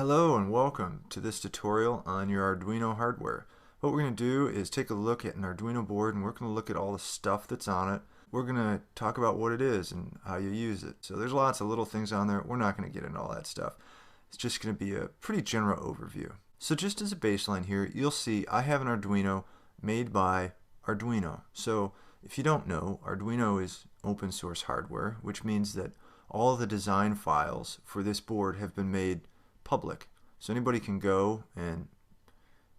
Hello and welcome to this tutorial on your Arduino hardware. What we're going to do is take a look at an Arduino board and we're going to look at all the stuff that's on it. We're going to talk about what it is and how you use it. So there's lots of little things on there. We're not going to get into all that stuff. It's just going to be a pretty general overview. So just as a baseline here, you'll see I have an Arduino made by Arduino. So if you don't know, Arduino is open source hardware, which means that all the design files for this board have been made public. So anybody can go and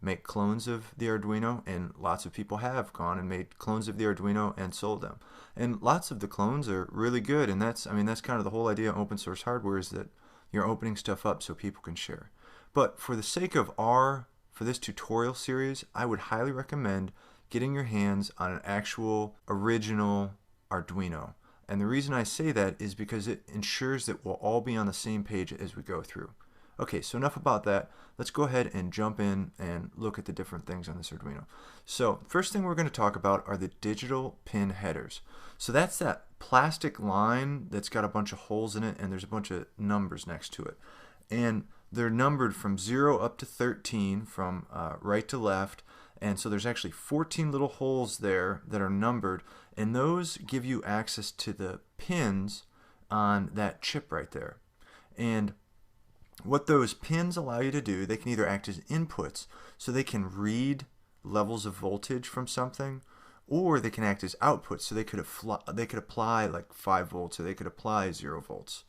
make clones of the Arduino, and lots of people have gone and made clones of the Arduino and sold them. And lots of the clones are really good, and that's kind of the whole idea of open source hardware, is that you're opening stuff up so people can share. But for the sake of for this tutorial series, I would highly recommend getting your hands on an actual original Arduino. And the reason I say that is because it ensures that we'll all be on the same page as we go through. Okay, so enough about that. Let's go ahead and jump in and look at the different things on this Arduino. So first thing we're going to talk about are the digital pin headers. So that's that plastic line that's got a bunch of holes in it, and there's a bunch of numbers next to it. And they're numbered from 0 up to 13 from right to left. And so there's actually 14 little holes there that are numbered, and those give you access to the pins on that chip right there. And what those pins allow you to do, they can either act as inputs, so they can read levels of voltage from something, or they can act as outputs, so they could apply like 5 volts, or they could apply 0 volts.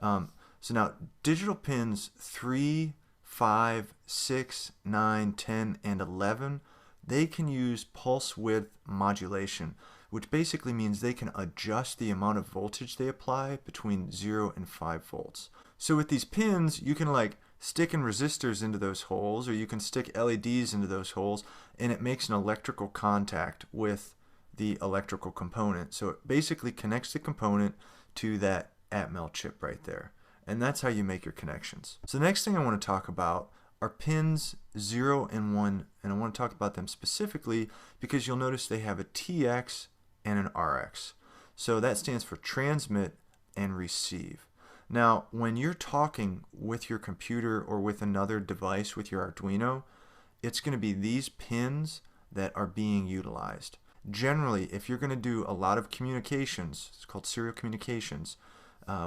So now digital pins 3, 5, 6, 9, 10, and 11, they can use pulse width modulation, which basically means they can adjust the amount of voltage they apply between 0 and 5 volts. So with these pins, you can like stick in resistors into those holes, or you can stick LEDs into those holes, and it makes an electrical contact with the electrical component. So it basically connects the component to that Atmel chip right there. And that's how you make your connections. So the next thing I want to talk about are pins 0 and 1, and I want to talk about them specifically because you'll notice they have a TX and an RX. So that stands for transmit and receive. Now, when you're talking with your computer or with another device with your Arduino, it's going to be these pins that are being utilized. Generally, if you're going to do a lot of communications, it's called serial communications,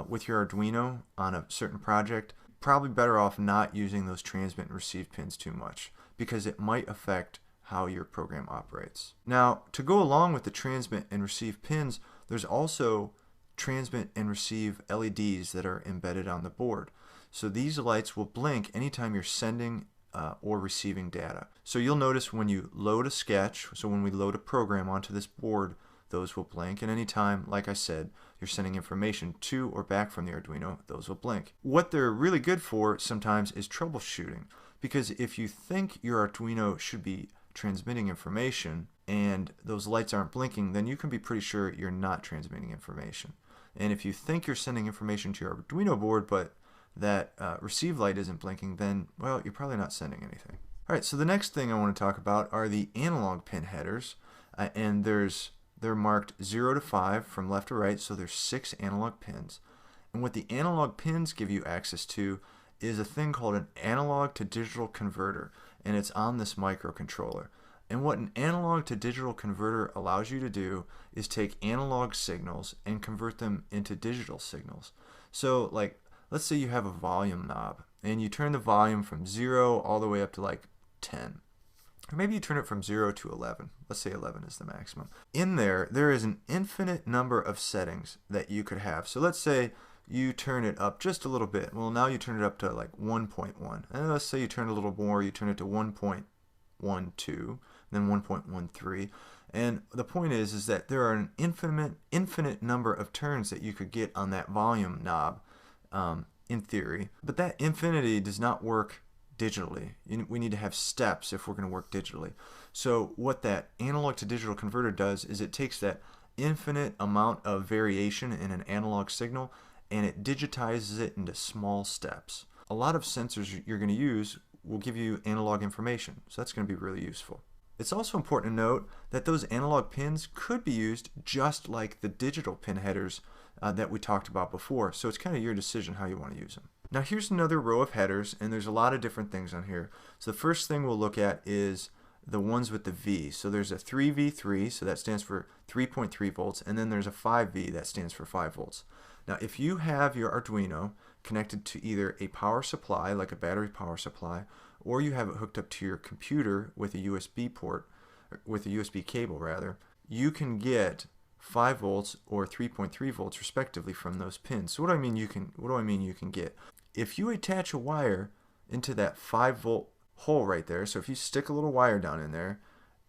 with your Arduino on a certain project, probably better off not using those transmit and receive pins too much, because it might affect how your program operates. Now, to go along with the transmit and receive pins, there's also transmit and receive LEDs that are embedded on the board. So these lights will blink anytime you're sending or receiving data. So you'll notice when you load a sketch, so when we load a program onto this board, those will blink, and anytime, like I said, you're sending information to or back from the Arduino, those will blink. What they're really good for sometimes is troubleshooting, because if you think your Arduino should be transmitting information and those lights aren't blinking, then you can be pretty sure you're not transmitting information. And if you think you're sending information to your Arduino board but that receive light isn't blinking, then, well, you're probably not sending anything. Alright, so the next thing I want to talk about are the analog pin headers, and they're marked 0 to 5 from left to right, so there's 6 analog pins. And what the analog pins give you access to is a thing called an analog to digital converter, and it's on this microcontroller. And what an analog to digital converter allows you to do is take analog signals and convert them into digital signals. So like, let's say you have a volume knob, and you turn the volume from 0 all the way up to like 10. Or maybe you turn it from 0 to 11. Let's say 11 is the maximum. In there is an infinite number of settings that you could have. So let's say you turn it up just a little bit. Well, now you turn it up to like 1.1. And let's say you turn it a little more, you turn it to 1.12, then 1.13. And the point is that there are an infinite number of turns that you could get on that volume knob in theory. But that infinity does not work digitally. We need to have steps if we're going to work digitally. So what that analog to digital converter does is it takes that infinite amount of variation in an analog signal and it digitizes it into small steps. A lot of sensors you're going to use will give you analog information, so that's going to be really useful. It's also important to note that those analog pins could be used just like the digital pin headers that we talked about before, so it's kind of your decision how you want to use them. Now here's another row of headers, and there's a lot of different things on here. So the first thing we'll look at is the ones with the V. So there's a 3V3, so that stands for 3.3 volts, and then there's a 5V that stands for 5 volts. Now if you have your Arduino connected to either a power supply, like a battery power supply, or you have it hooked up to your computer with a USB port, with a USB cable rather, you can get 5 volts or 3.3 volts respectively from those pins. So what do I mean you can get? If you attach a wire into that 5 volt hole right there, so if you stick a little wire down in there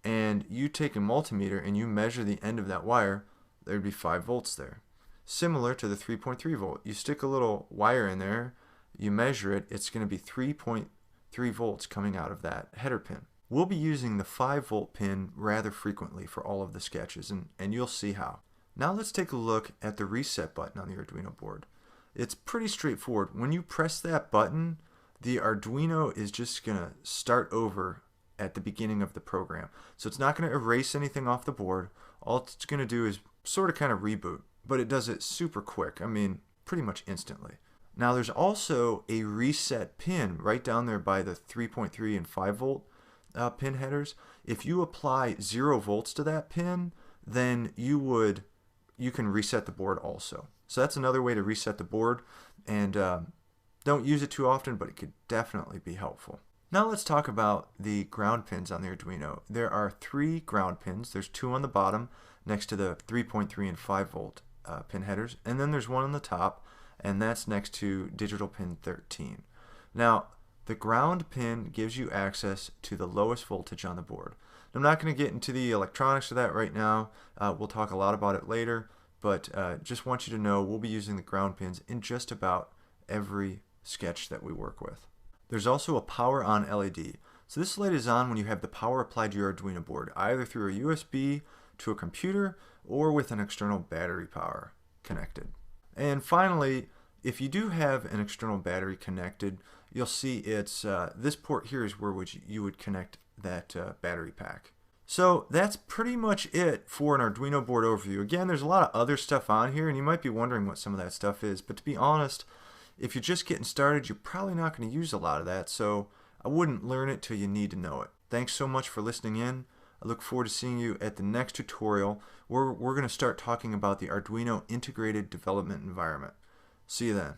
and you take a multimeter and you measure the end of that wire, there'd be 5 volts there. Similar to the 3.3 volt. You stick a little wire in there, you measure it, it's going to be 3.3 volts coming out of that header pin. We'll be using the 5 volt pin rather frequently for all of the sketches, and you'll see how. Now let's take a look at the reset button on the Arduino board. It's pretty straightforward. When you press that button, the Arduino is just going to start over at the beginning of the program. So it's not going to erase anything off the board. All it's going to do is sort of kind of reboot, but it does it super quick. I mean, pretty much instantly. Now there's also a reset pin right down there by the 3.3 and 5 volt pin headers. If you apply 0 volts to that pin, then you can reset the board also. So that's another way to reset the board, and don't use it too often, but it could definitely be helpful. Now let's talk about the ground pins on the Arduino. There are 3 ground pins. There's 2 on the bottom next to the 3.3 and 5 volt pin headers, and then there's one on the top, and that's next to digital pin 13. Now the ground pin gives you access to the lowest voltage on the board. I'm not going to get into the electronics of that right now. We'll talk a lot about it later, but just want you to know we'll be using the ground pins in just about every sketch that we work with. There's also a power on LED. So this light is on when you have the power applied to your Arduino board, either through a USB to a computer or with an external battery power connected. And finally, if you do have an external battery connected, you'll see it's this port here is where you would connect that battery pack. So that's pretty much it for an Arduino board overview. Again, there's a lot of other stuff on here, and you might be wondering what some of that stuff is, but to be honest, if you're just getting started, you're probably not going to use a lot of that, so I wouldn't learn it till you need to know it. Thanks so much for listening in. I look forward to seeing you at the next tutorial where we're going to start talking about the Arduino Integrated Development Environment. See you then.